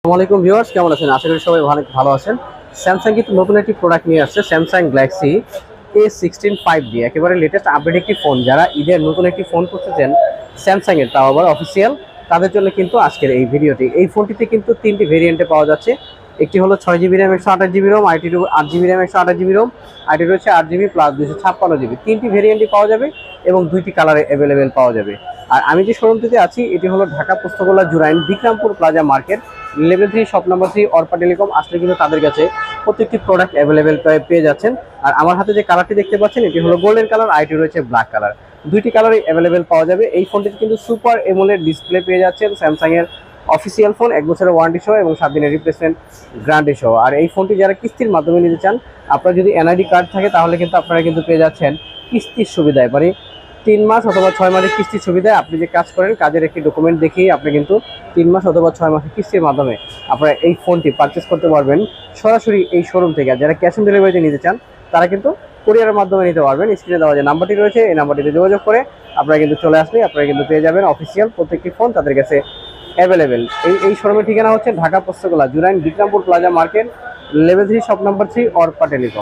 আসসালামু আলাইকুম ভিউয়ার্স, কেমন আছেন? আশা করি সবাই ভালো আছেন। স্যামসাং কিন্তু নতুন একটি প্রোডাক্ট নিয়ে আসছে, স্যামসাং গ্যালাক্সি A16 5D, একেবারে লেটেস্ট আপডেট একটি ফোন। যারা ঈদের নতুন একটি ফোন করতেছেন স্যামসাং এর, তাও আবার অফিসিয়াল, তাদের জন্য কিন্তু আজকের এই ভিডিওটি। এই ফোনটিতে কিন্তু তিনটি ভেরিয়েন্টে পাওয়া যাচ্ছে। একটি হলো 6GB র্যাম 128GB রোম, আইটি 8GB র্যাম 128GB রোম, আইটি রয়েছে 8GB প্লাস 256GB। তিনটি ভেরিয়েন্টই পাওয়া যাবে এবং দুইটি কালারে অ্যাভেলেবেল পাওয়া যাবে। আর আমি যে শোরুমটিতে আছি এটি হলো Dhaka Postogola Jurain Bikrampur plaza market, level 3, shop number 3, Arpa telecom. আসলে কিন্তু তাদের কাছে প্রত্যেকটি প্রোডাক্ট অ্যাভেলেবেল পেয়ে যাচ্ছেন। আর আমার হাতে যে কালারটি দেখতে পাচ্ছেন এটি হলো গোল্ডেন কালার, আইটি রয়েছে ব্ল্যাক কালার। দুইটি কালারই অ্যাভেলেবেল পাওয়া যাবে। এই ফোনটিতে কিন্তু সুপার এমোলেড ডিসপ্লে পেয়ে যাচ্ছেন, স্যামসাং এর অফিসিয়াল ফোন, 1 বছরের ওয়ারেন্টি সহ এবং 7 দিনের রিপ্লেসমেন্ট গ্যারান্টি সহ। আর এই ফোনটি যারা কিস্তির মাধ্যমে নিতে চান, আপনার যদি এনআইডি কার্ড থাকে তাহলে কিন্তু আপনারা কিন্তু পেয়ে যাচ্ছেন কিস্তির সুবিধায়, মানে 3 মাস অথবা 6 মাসের কিস্তির সুবিধায়। আপনি যে কাজ করেন, কাজের একটি ডকুমেন্ট দেখিয়ে আপনি কিন্তু 3 মাস অথবা 6 মাসের কিস্তির মাধ্যমে আপনারা এই ফোনটি পারচেস করতে পারবেন সরাসরি এই শোরুম থেকে। আর যারা ক্যাশ অন ডেলিভারিতে নিতে চান তারা কিন্তু কুরিয়ারের মাধ্যমে নিতে পারবেন। স্ক্রিনে দেওয়া যে নাম্বারটি রয়েছে এই নাম্বারটিতে যোগাযোগ করে আপনারা কিন্তু চলে আসলে আপনারা কিন্তু পেয়ে যাবেন অফিসিয়াল প্রত্যেকটি ফোন তাদের কাছে অ্যাভেলেবেল। এই শোরুমের ঠিকানা হচ্ছে Dhaka Postogola Jurain Bikrampur plaza market, level 3, shop number 3, Arpa telecom.